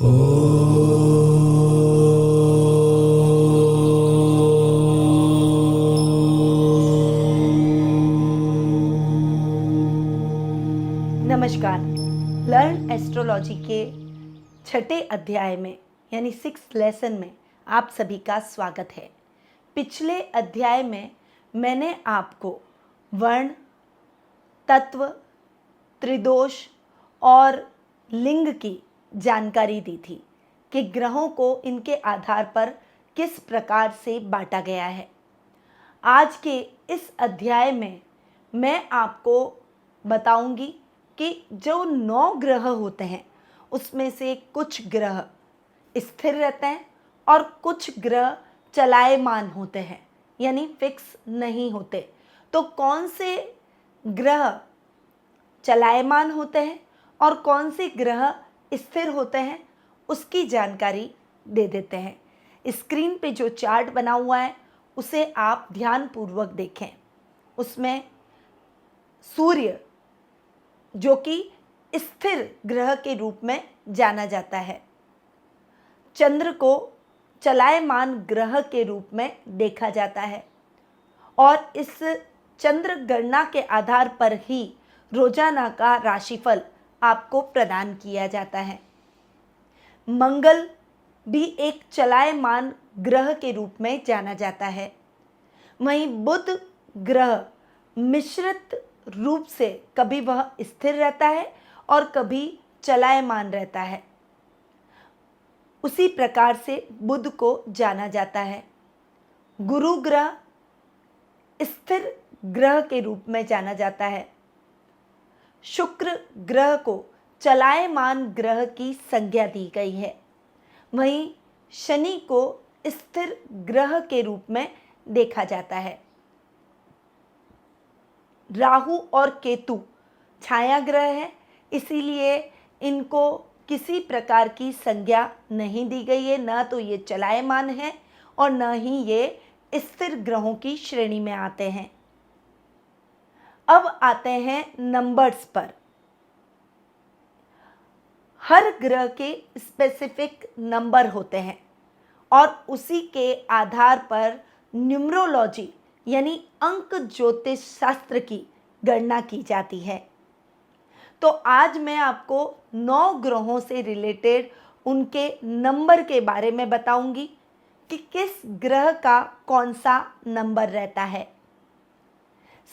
नमस्कार। Learn astrology के छठे अध्याय में यानी 6th लेसन में आप सभी का स्वागत है। पिछले अध्याय में मैंने आपको वर्ण, तत्व, त्रिदोष और लिंग की जानकारी दी थी कि ग्रहों को इनके आधार पर किस प्रकार से बांटा गया है। आज के इस अध्याय में मैं आपको बताऊंगी कि जो 9 ग्रह होते हैं उसमें से कुछ ग्रह स्थिर रहते हैं और कुछ ग्रह चलायमान होते हैं यानी फिक्स नहीं होते। तो कौन से ग्रह चलायमान होते हैं और कौन से ग्रह स्थिर होते हैं उसकी जानकारी दे देते हैं। स्क्रीन पे जो चार्ट बना हुआ है उसे आप ध्यानपूर्वक देखें। उसमें सूर्य जो कि स्थिर ग्रह के रूप में जाना जाता है, चंद्र को चलायमान ग्रह के रूप में देखा जाता है और इस चंद्र गणना के आधार पर ही रोजाना का राशिफल आपको प्रदान किया जाता है। मंगल भी एक चलायमान ग्रह के रूप में जाना जाता है। वहीं बुध ग्रह मिश्रित रूप से कभी वह स्थिर रहता है और कभी चलायमान रहता है। उसी प्रकार से बुध को जाना जाता है। गुरु ग्रह स्थिर ग्रह के रूप में जाना जाता है। शुक्र ग्रह को चलायमान ग्रह की संज्ञा दी गई है। वहीं शनि को स्थिर ग्रह के रूप में देखा जाता है। राहु और केतु छाया ग्रह है, इसीलिए इनको किसी प्रकार की संज्ञा नहीं दी गई है। न तो ये चलायमान है और न ही ये स्थिर ग्रहों की श्रेणी में आते हैं। अब आते हैं नंबर्स पर। हर ग्रह के स्पेसिफिक नंबर होते हैं और उसी के आधार पर न्यूमरोलॉजी यानी अंक ज्योतिष शास्त्र की गणना की जाती है। तो आज मैं आपको 9 ग्रहों से रिलेटेड उनके नंबर के बारे में बताऊंगी कि किस ग्रह का कौन सा नंबर रहता है।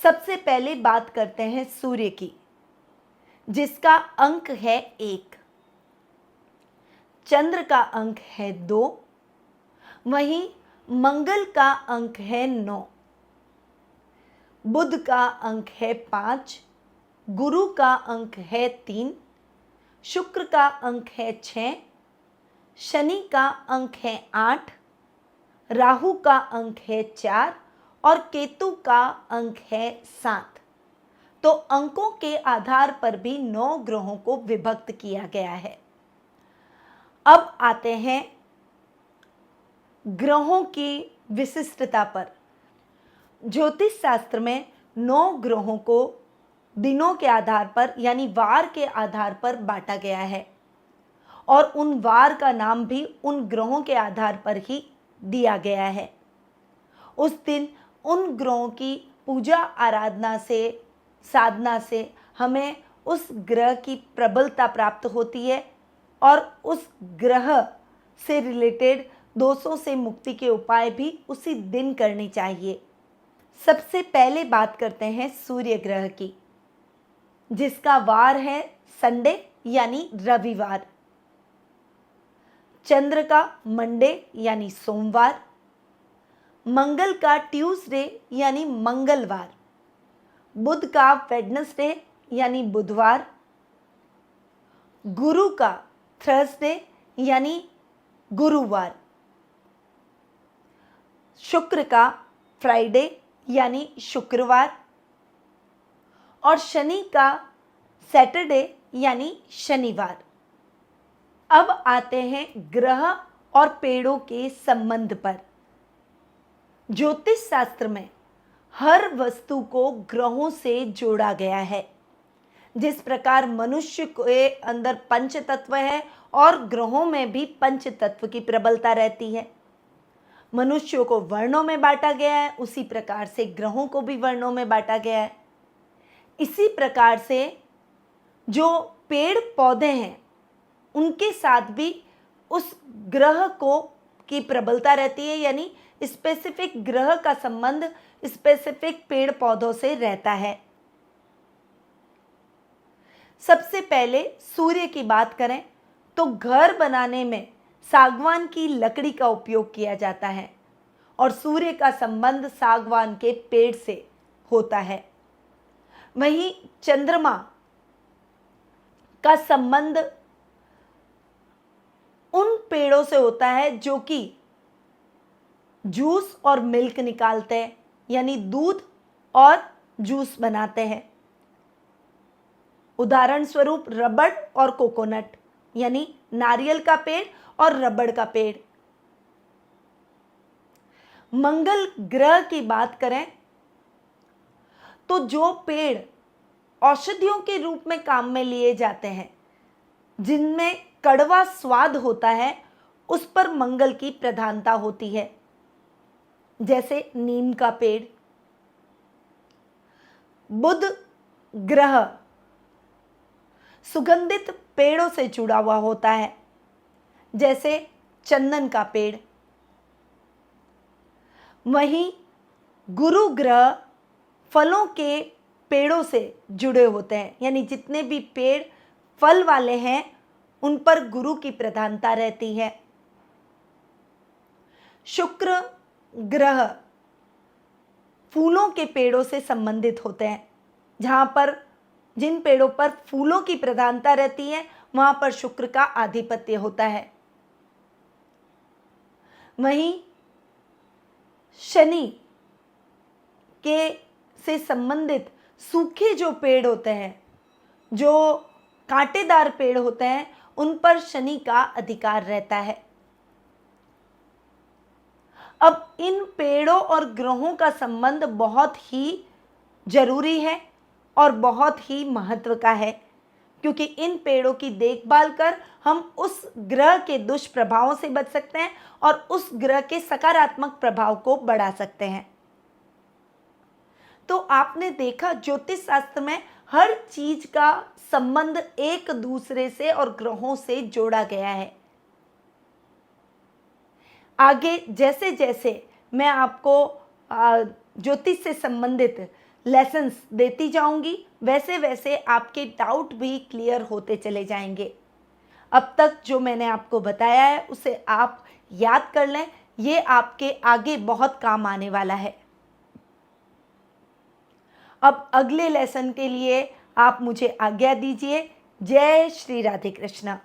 सबसे पहले बात करते हैं सूर्य की, जिसका अंक है 1। चंद्र का अंक है 2। वहीं मंगल का अंक है 9। बुध का अंक है 5। गुरु का अंक है 3। शुक्र का अंक है 6। शनि का अंक है 8। राहु का अंक है 4 और केतु का अंक है 7। तो अंकों के आधार पर भी 9 ग्रहों को विभक्त किया गया है। अब आते हैं ग्रहों की विशिष्टता पर। ज्योतिष शास्त्र में 9 ग्रहों को दिनों के आधार पर यानी वार के आधार पर बांटा गया है और उन वार का नाम भी उन ग्रहों के आधार पर ही दिया गया है। उस दिन उन ग्रहों की पूजा आराधना से, साधना से हमें उस ग्रह की प्रबलता प्राप्त होती है और उस ग्रह से रिलेटेड दोषों से मुक्ति के उपाय भी उसी दिन करने चाहिए। सबसे पहले बात करते हैं सूर्य ग्रह की, जिसका वार है संडे यानी रविवार। चंद्र का मंडे यानी सोमवार। मंगल का ट्यूसडे यानी मंगलवार। बुध का वेडनेसडे यानी बुधवार। गुरु का थर्सडे यानी गुरुवार। शुक्र का फ्राइडे यानी शुक्रवार और शनि का सैटरडे यानी शनिवार। अब आते हैं ग्रह और पेड़ों के संबंध पर। ज्योतिष शास्त्र में हर वस्तु को ग्रहों से जोड़ा गया है। जिस प्रकार मनुष्य के अंदर पंच तत्व है और ग्रहों में भी पंच तत्व की प्रबलता रहती है। मनुष्यों को वर्णों में बांटा गया है, उसी प्रकार से ग्रहों को भी वर्णों में बांटा गया है। इसी प्रकार से जो पेड़ पौधे हैं उनके साथ भी उस ग्रह को की प्रबलता रहती है, यानी स्पेसिफिक ग्रह का संबंध स्पेसिफिक पेड़ पौधों से रहता है। सबसे पहले सूर्य की बात करें तो घर बनाने में सागवान की लकड़ी का उपयोग किया जाता है और सूर्य का संबंध सागवान के पेड़ से होता है। वहीं चंद्रमा का संबंध उन पेड़ों से होता है जो कि जूस और मिल्क निकालते हैं, यानी दूध और जूस बनाते हैं। उदाहरण स्वरूप रबड़ और कोकोनट, यानी नारियल का पेड़ और रबड़ का पेड़। मंगल ग्रह की बात करें तो जो पेड़ औषधियों के रूप में काम में लिए जाते हैं, जिनमें कड़वा स्वाद होता है, उस पर मंगल की प्रधानता होती है, जैसे नीम का पेड़। बुध ग्रह सुगंधित पेड़ों से जुड़ा हुआ होता है, जैसे चंदन का पेड़। वहीं गुरु ग्रह फलों के पेड़ों से जुड़े होते हैं, यानी जितने भी पेड़ फल वाले हैं उन पर गुरु की प्रधानता रहती है। शुक्र ग्रह फूलों के पेड़ों से संबंधित होते हैं, जहां पर जिन पेड़ों पर फूलों की प्रधानता रहती है वहां पर शुक्र का आधिपत्य होता है। वहीं शनि के से संबंधित सूखे जो पेड़ होते हैं, जो कांटेदार पेड़ होते हैं, उन पर शनि का अधिकार रहता है। अब इन पेड़ों और ग्रहों का संबंध बहुत ही जरूरी है और बहुत ही महत्व का है, क्योंकि इन पेड़ों की देखभाल कर हम उस ग्रह के दुष्प्रभावों से बच सकते हैं और उस ग्रह के सकारात्मक प्रभाव को बढ़ा सकते हैं। तो आपने देखा ज्योतिष शास्त्र में हर चीज का संबंध एक दूसरे से और ग्रहों से जोड़ा गया है। आगे जैसे जैसे मैं आपको ज्योतिष से संबंधित लेसन्स देती जाऊंगी, वैसे वैसे आपके डाउट भी क्लियर होते चले जाएंगे। अब तक जो मैंने आपको बताया है उसे आप याद कर लें, ये आपके आगे बहुत काम आने वाला है। अब अगले लेसन के लिए आप मुझे आज्ञा दीजिए। जय श्री राधे कृष्ण।